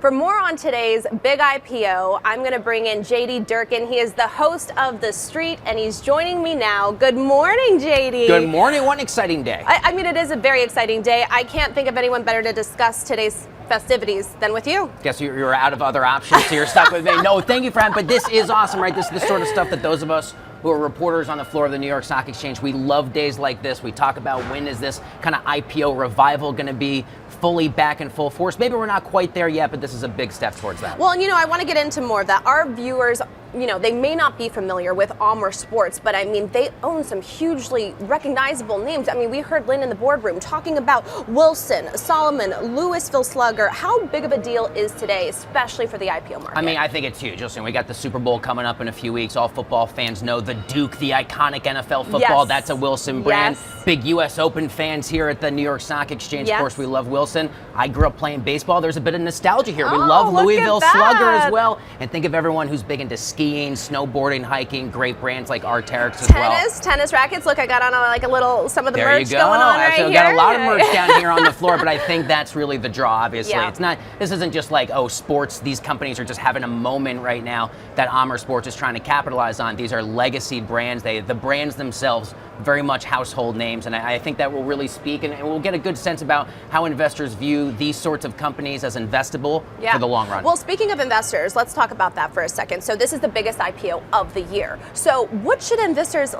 For more on today's big IPO, I'm going to bring in Durkin. He is the host of The Street, and he's joining me now. Good morning, JD. Good morning. What an exciting day. I mean, it is a very exciting day. I can't think of anyone better to discuss today's festivities than with you. Guess you're out of other options, so you're stuck with me. No, thank you for having, but this is awesome, right? This is the sort of stuff that those of us who are reporters on the floor of the New York Stock Exchange, we love days like this. We talk about when is this kind of IPO revival going to be fully back in full force. Maybe we're not quite there yet, but this is a big step towards that. Well, I want to get into more of that. Our viewers, they may not be familiar with Amer Sports, but I mean, they own some hugely recognizable names. I mean, we heard Lynn in the boardroom talking about Wilson, Solomon, Louisville Slugger. How big of a deal is today, especially for the IPO market? I mean, I think it's huge. Listen, we got the Super Bowl coming up in a few weeks. All football fans know the Duke, the iconic NFL football. Yes. That's a Wilson brand. Yes. Big U.S. Open fans here at the New York Stock Exchange. Yes. Of course, we love Wilson. I grew up playing baseball. There's a bit of nostalgia here. We Oh, love look Louisville at that. Slugger as well. And think of everyone who's big into skiing, snowboarding, hiking. Great brands like Arc'teryx as well. Tennis rackets. Look, I got on some of the There merch you go. going on right here. We got a lot of merch down here on the floor, but I think that's really the draw, obviously. Yeah. This isn't just like, sports. These companies are just having a moment right now that Amer Sports is trying to capitalize on. These are legacy brands. The brands themselves, very much household names, and I think that will really speak, and we'll get a good sense about how investors view these sorts of companies as investable for the long run. Well, speaking of investors, let's talk about that for a second. So this is the biggest IPO of the year. So what should investors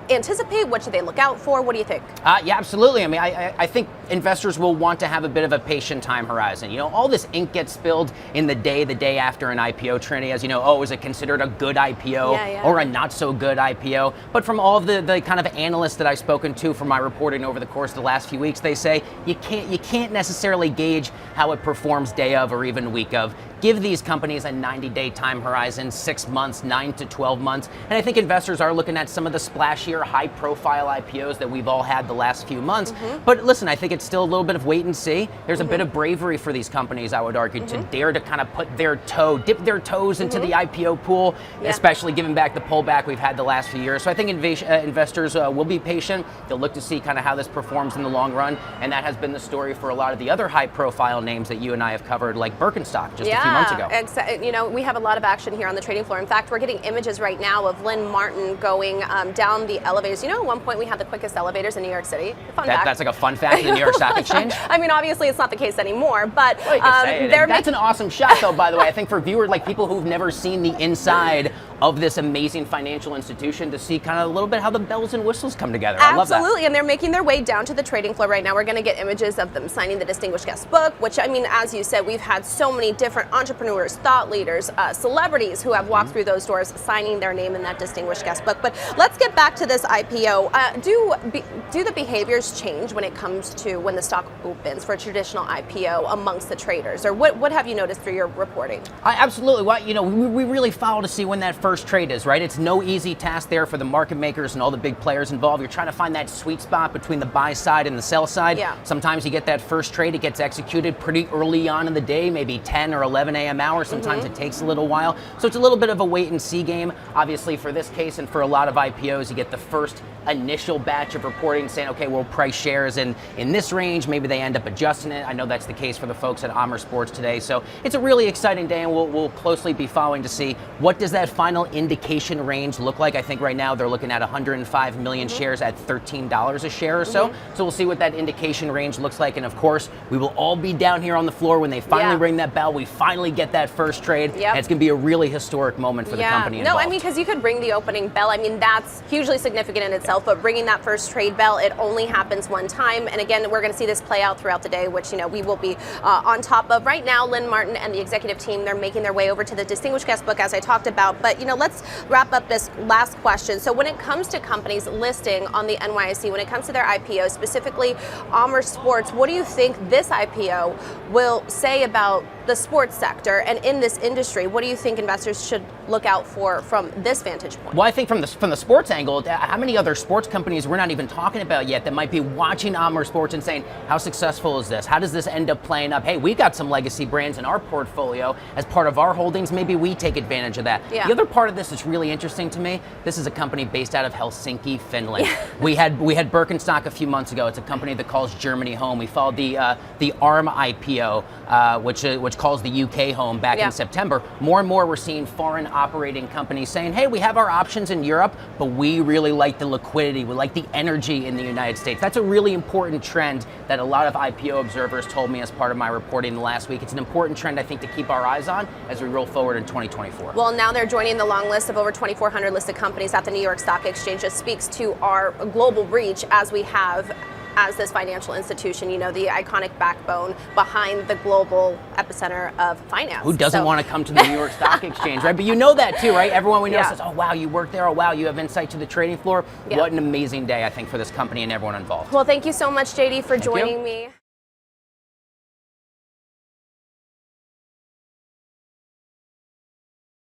anticipate? What should they look out for? What do you think? Yeah, absolutely. I mean, I think investors will want to have a bit of a patient time horizon. All this ink gets spilled in the day after an IPO, Trinity, as is it considered a good IPO or a not so good IPO? But from all of the kind of analysts that I've spoken to from my reporting over the course of the last few weeks, they say you can't necessarily gauge how it performs day of or even week of. Give these companies a 90-day time horizon, 6 months, 9 to 12 months. And I think investors are looking at some of the splashier, high-profile IPOs that we've all had the last few months. But listen, I think it's still a little bit of wait and see. There's a bit of bravery for these companies, I would argue, to dare to kind of dip their toes into the IPO pool, especially given back the pullback we've had the last few years. So I think investors will be patient. They'll look to see kind of how this performs in the long run. And that has been the story for a lot of the other high-profile names that you and I have covered, like Birkenstock just a few months ago. We have a lot of action here on the trading floor. In fact, we're getting images right now of Lynn Martin going down the elevators. At one point we had the quickest elevators in New York City. Fun fact. That's like a fun fact in the New York Stock Exchange? I mean, obviously it's not the case anymore, but that's an awesome shot, though, by the way. I think for viewers, like people who've never seen the inside of this amazing financial institution, to see kind of a little bit how the bells and whistles come together. I love that. Absolutely, and they're making their way down to the trading floor right now. We're going to get images of them signing the Distinguished Guest Book, which, I mean, as you said, we've had so many different entrepreneurs, thought leaders, celebrities who have walked through those doors signing their name in that Distinguished Guest Book. But let's get back to this IPO. Do the behaviors change when it comes to when the stock opens for a traditional IPO amongst the traders? Or what have you noticed through your reporting? Absolutely. Well, we really follow to see when that first trade is, right? It's no easy task there for the market makers and all the big players involved. You're trying to find that sweet spot between the buy side and the sell side. Yeah. Sometimes you get that first trade, it gets executed pretty early on in the day, maybe 10 or 11 a.m. hours. Sometimes it takes a little while. So it's a little bit of a wait and see game. Obviously, for this case and for a lot of IPOs, you get the first initial batch of reporting saying, okay, we'll price shares in this range. Maybe they end up adjusting it. I know that's the case for the folks at Amer Sports today. So it's a really exciting day, and we'll closely be following to see what does that final indication range look like. I think right now they're looking at 105 million shares at $13 a share or so. So we'll see what that indication range looks like. And of course, we will all be down here on the floor when they finally ring that bell. We finally get that first trade. And it's going to be a really historic moment for the company involved. No, I mean, because you could ring the opening bell. I mean, that's hugely significant in itself, but ringing that first trade bell, it only happens one time. And again, we're going to see this play out throughout the day, which, we will be on top of. Right now, Lynn Martin and the executive team, they're making their way over to the Distinguished Guest Book, as I talked about. But, let's wrap up this last question. So when it comes to companies listing on the NYSE, when it comes to their IPO, specifically Amer Sports, what do you think this IPO will say about the sports sector and in this industry? What do you think investors should look out for from this vantage point? Well, I think from the sports angle, how many other sports companies we're not even talking about yet that might be watching Amer Sports and saying, how successful is this? How does this end up playing up? Hey, we've got some legacy brands in our portfolio as part of our holdings. Maybe we take advantage of that. Yeah. The other part of this that's really interesting to me, this is a company based out of Helsinki, Finland. we had Birkenstock a few months ago. It's a company that calls Germany home. We followed the Amer IPO, which calls the UK home back in September. More and more we're seeing foreign operating companies saying, hey, we have our options in Europe, but we really like the liquidity, we like the energy in the United States. That's a really important trend that a lot of IPO observers told me as part of my reporting last week. It's an important trend, I think, to keep our eyes on as we roll forward in 2024. Well, now they're joining the long list of over 2,400 listed companies at the New York Stock Exchange. This speaks to our global reach as we have as this financial institution, you know, the iconic backbone behind the global epicenter of finance. Who doesn't want to come to the New York Stock Exchange, right? But you know that too, right? Everyone we know says, oh, wow, you work there. Oh, wow, you have insight to the trading floor. What an amazing day, I think, for this company and everyone involved. Well, thank you so much, JD, for joining me.